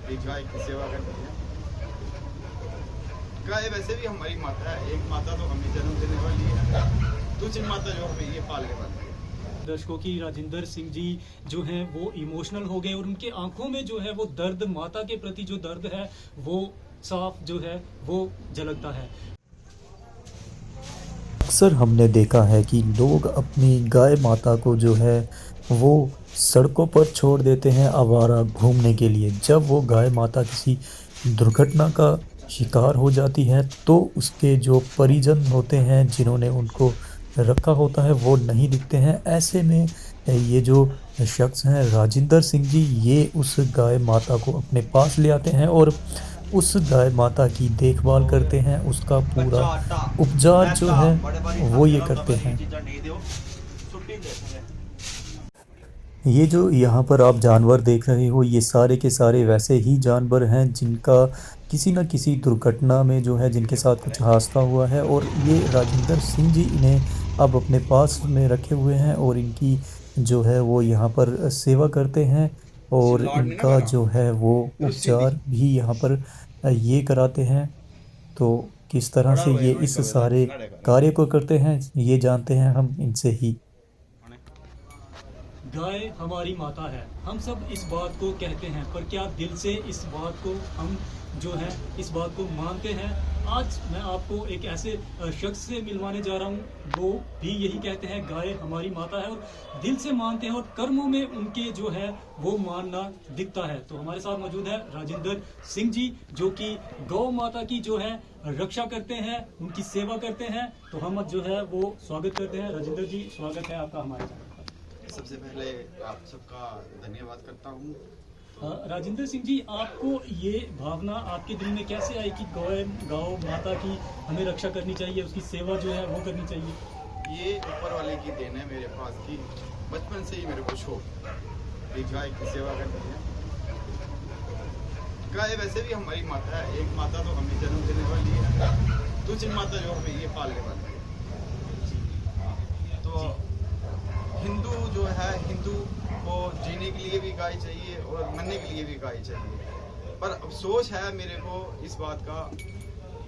कि गाय की सेवा करनी है। गाय वैसे भी हमारी माता है, एक माता तो हमें जन्म देने वाली है, दूसरी माता जो हमें ये पालने वाली है। दर्शकों की राजिंदर सिंह जी जो हैं वो इमोशनल हो गए और उनके आंखों में जो है वो दर्द, माता के प्रति जो दर्द है वो साफ जो है वो झलकता है। अक्सर हमने देखा है कि लोग अपनी गाय माता को जो है वो सड़कों पर छोड़ देते हैं आवारा घूमने के लिए। जब वो गाय माता किसी दुर्घटना का शिकार हो जाती है तो उसके जो परिजन होते हैं जिन्होंने उनको रखा होता है वो नहीं दिखते हैं। ऐसे में ये जो शख्स हैं राजिंदर सिंह जी, ये उस गाय माता को अपने पास ले आते हैं और उस गाय माता की देखभाल करते हैं, उसका पूरा कच्चा आटा, उपचार जो मैदा, है बड़े बड़े वो ये खाते करते हैं, हैं। चीज़ें नहीं दो, छुट्टी देते हैं। ये जो यहाँ पर आप जानवर देख रहे हो ये सारे के सारे वैसे ही जानवर हैं जिनका किसी न किसी दुर्घटना में जो है जिनके साथ कुछ हादसा हुआ है और ये राजिंदर सिंह जी इन्हें अब अपने पास में रखे हुए हैं और इनकी जो है वो यहाँ पर सेवा करते हैं इसी और लाड नहीं ना इनका करा, जो है वो रुस्सी दी। उपचार भी यहाँ पर ये कराते हैं। तो किस तरह बड़ा से हुए ये नो इस इनका वैसा सारे ना रहेगा। कार्य को करते हैं ये जानते हैं हम इनसे ही। गाय हमारी माता है, हम सब इस बात को कहते हैं, पर क्या दिल से इस बात को हम जो है इस बात को मानते हैं? आज मैं आपको एक ऐसे शख्स से मिलवाने जा रहा हूँ, वो भी यही कहते हैं गाय हमारी माता है और दिल से मानते हैं और कर्मों में उनके जो है वो मानना दिखता है। तो हमारे साथ मौजूद है राजिंदर सिंह जी जो कि गौ माता की जो है रक्षा करते हैं, उनकी सेवा करते हैं। तो हम जो है वो स्वागत करते हैं। राजिंदर जी, स्वागत है आपका हमारे साथ। सबसे पहले आप सबका धन्यवाद करता हूँ। राजिंदर सिंह जी, आपको ये भावना आपके दिल में कैसे आई कि गौ माता की हमें रक्षा करनी चाहिए, उसकी सेवा जो है वो करनी चाहिए? ये ऊपर वाले की देन है मेरे पास की, बचपन से ही मेरे को शौक कि गाय की सेवा करनी है। गाय वैसे भी हमारी माता है, एक माता तो हमें जन्म देने वाली है, दूसरी माता जो हमें ये पालने वाली है। तो हिंदू जो है, हिंदू को जीने के लिए भी गाय चाहिए और मरने के लिए भी गाय चाहिए। पर अफसोस है मेरे को इस बात का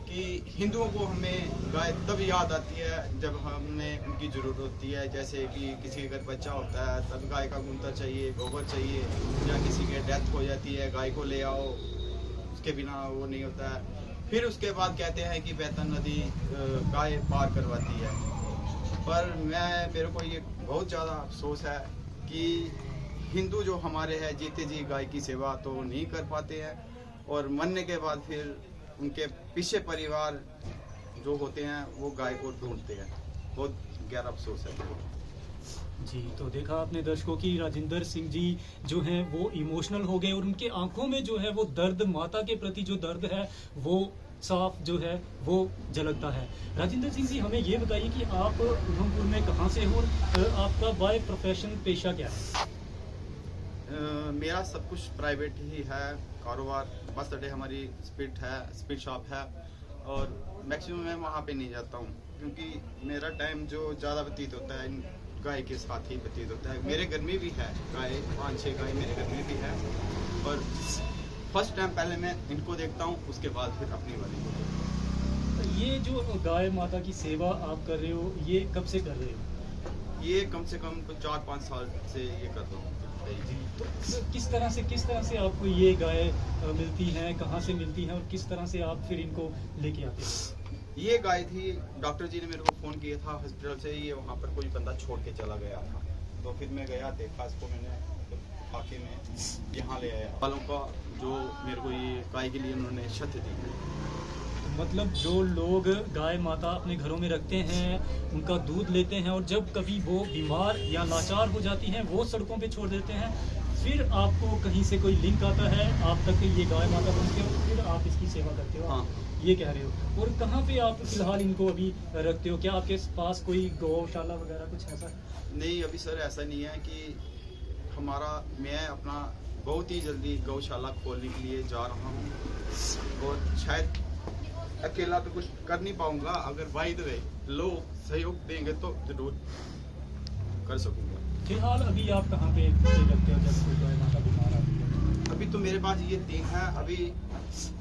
कि हिंदुओं को हमें गाय तब याद आती है जब हमें उनकी ज़रूरत होती है। जैसे कि किसी के घर बच्चा होता है तब गाय का गूंता चाहिए, गोबर चाहिए, या किसी के डेथ हो जाती है गाय को ले आओ, उसके बिना वो नहीं होता है। फिर उसके बाद कहते हैं कि बेतन नदी गाय पार करवाती है। पर मेरे को ये बहुत ज़्यादा अफसोस है कि हिंदू जो हमारे हैं जीते जी गाय की सेवा तो नहीं कर पाते हैं और मरने के बाद फिर उनके पीछे परिवार जो होते हैं वो गाय को ढूंढते हैं। बहुत गहरा अफसोस है। जी, तो देखा आपने दर्शकों की, राजिंदर सिंह जी जो हैं वो इमोशनल हो गए और उनके आंखों में जो है वो दर्द, माता के प्रति जो दर्द है वो साफ जो है वो झलकता है। राजिंदर सिंह जी, हमें ये बताइए कि आप उधमपुर में कहाँ से हो और आपका बाय प्रोफेशन पेशा क्या है? मेरा सब कुछ प्राइवेट ही है, कारोबार। बस अड्डे हमारी स्पीड शॉप है और मैक्सिमम मैं वहाँ पे नहीं जाता हूँ क्योंकि मेरा टाइम जो ज़्यादा व्यतीत होता है गाय के साथ ही व्यतीत होता है। मेरे घर में भी है गाय, 5-6 गाय मेरे घर में भी है और फर्स्ट टाइम पहले मैं इनको देखता हूँ, उसके बाद फिर अपनी वाली को। ये जो गाय माता की सेवा आप कर रहे हो ये कब से कर रहे हो? ये कम से कम 4-5 साल से ये कर रहा हूँ। तो किस तरह से आपको ये गाय मिलती हैं, कहाँ से मिलती हैं और किस तरह से आप फिर इनको लेके आते हैं? ये गाय थी, डॉक्टर जी ने मेरे को फ़ोन किया था हॉस्पिटल से, ये वहाँ पर कोई बंदा छोड़ के चला गया था। तो फिर मैं गया, देखा इसको मैंने, तो आके मैं यहाँ ले आया। वालों का जो मेरे को ये गाय के लिए उन्होंने छत दी। मतलब जो लोग गाय माता अपने घरों में रखते हैं, उनका दूध लेते हैं और जब कभी वो बीमार या लाचार हो जाती हैं वो सड़कों पे छोड़ देते हैं, फिर आपको कहीं से कोई लिंक आता है, आप तक ये गाय माता पहुँचते हो, फिर आप इसकी सेवा करते हो। हाँ, ये कह रहे हो। और कहाँ पे आप फिलहाल इनको अभी रखते हो? क्या आपके पास कोई गौशाला वगैरह कुछ ऐसा? नहीं अभी सर ऐसा नहीं है कि मैं अपना बहुत ही जल्दी गौशाला खोलने के लिए जा रहा हूँ और शायद अकेला तो कुछ कर नहीं पाऊंगा, अगर बाई द वे लोग सहयोग देंगे तो जरूर कर सकूंगा। फिलहाल अभी आप कहाँ पे रखते हो जब कोई गाय माता बीमार आती है? अभी तो मेरे पास ये 3 है। अभी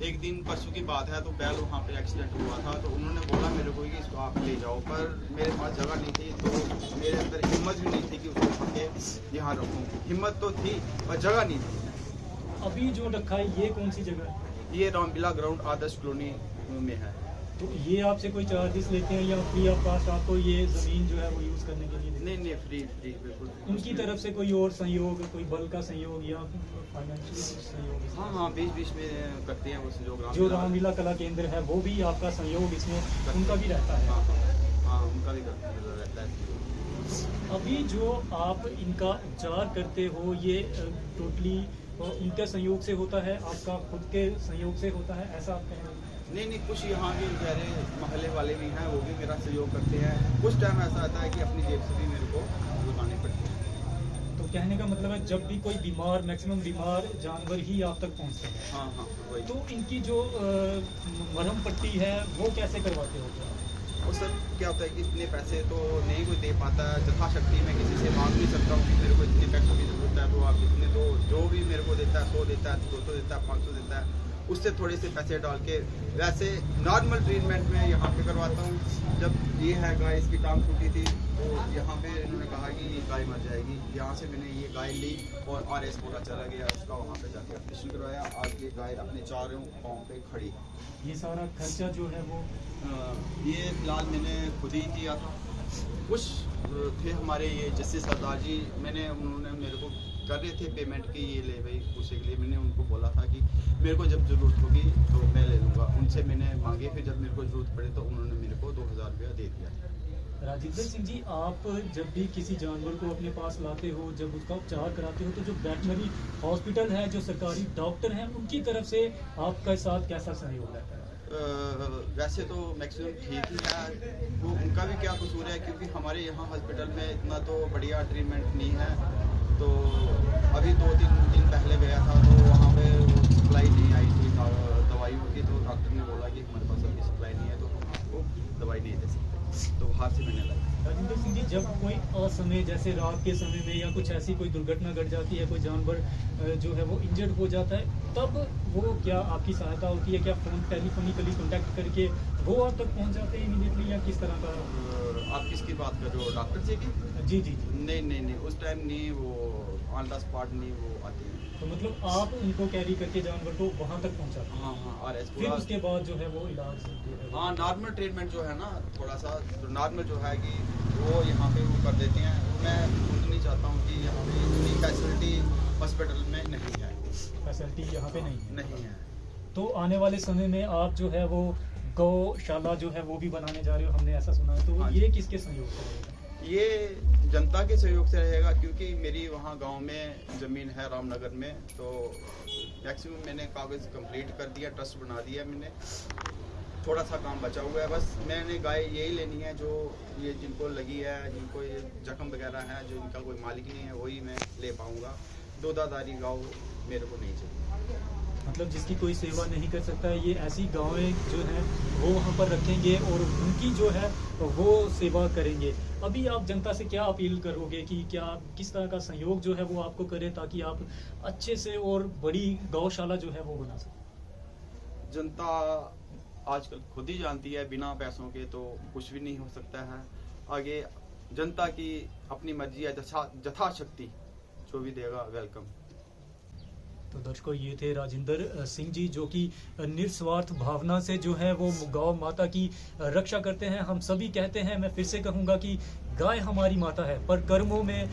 एक दिन परसों की बात है, तो बैल वहाँ पे एक्सीडेंट हुआ था, तो उन्होंने बोला मेरे को कि इसको आप ले जाओ, पर मेरे पास जगह नहीं थी, तो मेरे अंदर हिम्मत भी नहीं थी कि उसको उठा के यहाँ रखूँ। हिम्मत तो थी पर जगह नहीं थी। अभी जो रखा है ये कौन सी जगह है? ये रामबिला ग्राउंड आदर्श कॉलोनी में है। तो ये आपसे कोई चार्जेस लेते हैं या फ्री ऑफ कास्ट आपको ये ज़मीन जो है वो यूज़ करने के लिए देते हैं? नहीं, फ्री बिल्कुल। उनकी तरफ से कोई और सहयोग, कोई बल का सहयोग या फाइनेंशियल सहयोग? हाँ, बीच में करते हैं वो सहयोग। जो रामलीला कला केंद्र है वो भी आपका सहयोग इसमें उनका भी रहता है? हाँ, उनका भी रहता है। अभी जो आप इनका उपचार करते हो ये टोटली उनके सहयोग से होता है, आपका खुद के सहयोग से होता है, ऐसा आप कहें? नहीं, कुछ यहाँ के गहरे मोहल्ले वाले भी हैं, वो भी मेरा सहयोग करते हैं। कुछ टाइम ऐसा आता है कि अपनी जेब से भी मेरे को लगानी पड़ती है। तो कहने का मतलब है जब भी कोई बीमार, मैक्सिमम बीमार जानवर ही आप तक पहुँचते हैं। हाँ, वही। तो इनकी जो मरहम पट्टी है वो कैसे करवाते हो? वो सर क्या होता है कि इतने पैसे तो नहीं कोई दे पाता है। यथाशक्ति मैं किसी से मांग नहीं सकता हूँ कि मेरे को इतने पैसों की जरूरत है, तो आप इतने दो। जो भी मेरे को देता है 100 देता है, 200 देता है, 500 देता है, उससे थोड़े से पैसे डाल के वैसे नॉर्मल ट्रीटमेंट में यहाँ पे करवाता हूँ। जब ये है गाय, इसकी टांग टूटी थी, तो यहाँ पे इन्होंने कहा कि ये गाय मर जाएगी। यहाँ से मैंने ये गाय ली और RS पूरा चला गया, उसका वहाँ पे जाके ऑपरेशन करवाया। आज ये गाय अपने चारों पाँव पे खड़ी। ये सारा खर्चा जो है वो ये फिलहाल मैंने खुद ही किया था। कुछ थे हमारे ये जैसे सरदार जी, उन्होंने मेरे को कर रहे थे पेमेंट की, ये ले भाई उसी के लिए मैंने उनको बोला था कि मेरे को जब ज़रूरत होगी तो मैं ले लूँगा। उनसे मैंने मांगे, फिर जब मेरे को ज़रूरत पड़े तो उन्होंने मेरे को 2000 रुपया दे दिया। राजिंदर सिंह जी, आप जब भी किसी जानवर को अपने पास लाते हो, जब उसका उपचार कराते हो, तो जो वेटनरी हॉस्पिटल है, जो सरकारी डॉक्टर हैं, उनकी तरफ से आपके साथ कैसा सहयोग रहता है? वैसे तो मैक्सिमम ठीक ही है। वो उनका भी क्या कसूर है, क्योंकि हमारे यहाँ हॉस्पिटल में इतना तो बढ़िया ट्रीटमेंट नहीं है। तो अभी 2-3 दिन पहले गया था, तो वहाँ पे सप्लाई नहीं आई थी दवाइयों की, तो डॉक्टर ने बोला कि हमारे पास अभी सप्लाई नहीं है, तो हम आपको दवाई नहीं दे सकते। तो बाहर से मैंने लाई। राजिंदर सिंह जी, जब कोई असमय जैसे रात के समय में या कुछ ऐसी कोई दुर्घटना घट जाती है, कोई जानवर जो है वो इंजर्ड हो जाता है, तब वो क्या आपकी सहायता होती है? क्या टेलीफोनिकली कॉन्टैक्ट करके वो आप तक पहुंच जाते हैं इमीडिएटली, या किस तरह का? आप किसकी बात कर रहे हो, डॉक्टर जी की? जी, नहीं, उस टाइम नहीं, वो ऑन द स्पॉट नहीं वो आती है। तो मतलब आप उनको कैरी करके जानवर को वहाँ तक पहुँचाते हैं? हाँ, RS फिर उसके बाद जो है वो इलाज हाँ, नॉर्मल ट्रीटमेंट जो है ना, थोड़ा सा जो नॉर्मल जो है कि वो यहाँ पे वो कर देते हैं। मैं खुद नहीं चाहता हूँ कि यहाँ पे इतनी फैसिलिटी हॉस्पिटल में नहीं है। फैसिलिटी यहाँ पे नहीं है। तो आने वाले समय में आप जो है वो गौशाला जो है वो भी बनाने जा रहे हो, हमने ऐसा सुना है। तो हाँ, ये किसके सहयोग से रहेगा? ये जनता के सहयोग से रहेगा, क्योंकि मेरी वहाँ गांव में ज़मीन है रामनगर में। तो मैक्सिमम मैंने कागज़ कंप्लीट कर दिया, ट्रस्ट बना दिया मैंने। थोड़ा सा काम बचा हुआ है, बस मैंने गाय यही लेनी है जो ये जिनको लगी है, जिनको ये जख्म वगैरह है, जो इनका कोई मालिक नहीं है, वही मैं ले पाऊँगा। दूधाधारी गाँव मेरे को नहीं चाहिए। मतलब जिसकी कोई सेवा नहीं कर सकता है, ये ऐसी गाँवें जो हैं वो वहाँ पर रखेंगे और उनकी जो है वो सेवा करेंगे। अभी आप जनता से क्या अपील करोगे कि क्या किस तरह का सहयोग जो है वो आपको करे, ताकि आप अच्छे से और बड़ी गौशाला जो है वो बना सकें? जनता आजकल खुद ही जानती है, बिना पैसों के तो कुछ भी नहीं हो सकता है। आगे जनता की अपनी मर्जी है, यथाशक्ति जो भी देगा वेलकम। तो दर्शकों, ये थे राजिंदर सिंह जी, जो कि निस्वार्थ भावना से जो है वो गौ माता की रक्षा करते हैं। हम सभी कहते हैं, मैं फिर से कहूँगा कि गाय हमारी माता है, पर कर्मों में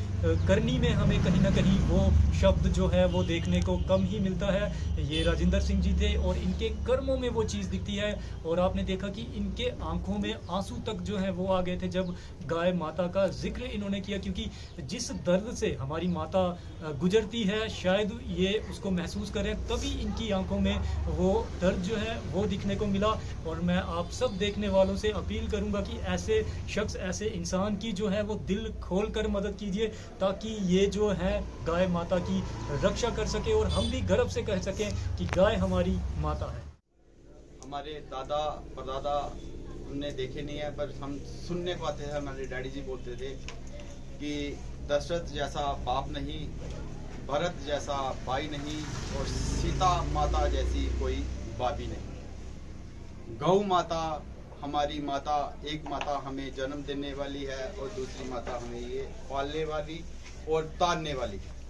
करनी में हमें कहीं ना कहीं वो शब्द जो है वो देखने को कम ही मिलता है। ये राजिंदर सिंह जी थे और इनके कर्मों में वो चीज़ दिखती है। और आपने देखा कि इनके आंखों में आंसू तक जो है वो आ गए थे जब गाय माता का जिक्र इन्होंने किया, क्योंकि जिस दर्द से हमारी माता गुजरती है, शायद ये उसको महसूस करें, तभी इनकी आंखों में वो दर्द जो है वो दिखने को मिला। और मैं आप सब देखने वालों से अपील करूंगा कि ऐसे शख्स, ऐसे इंसान की जो है वो दिल खोल कर मदद कीजिए, ताकि ये जो है गाय माता की रक्षा कर सके और हम भी गर्व से कह सकें कि गाय हमारी माता है। हमारे दादा परदादा ने देखे नहीं है, पर हम सुनने को आते हैं। हमारे डैडी जी बोलते थे कि दशरथ जैसा बाप नहीं, भरत जैसा भाई नहीं और सीता माता जैसी कोई भाभी नहीं। गौ माता हमारी माता, एक माता हमें जन्म देने वाली है और दूसरी माता हमें ये पालने वाली और तारने वाली है।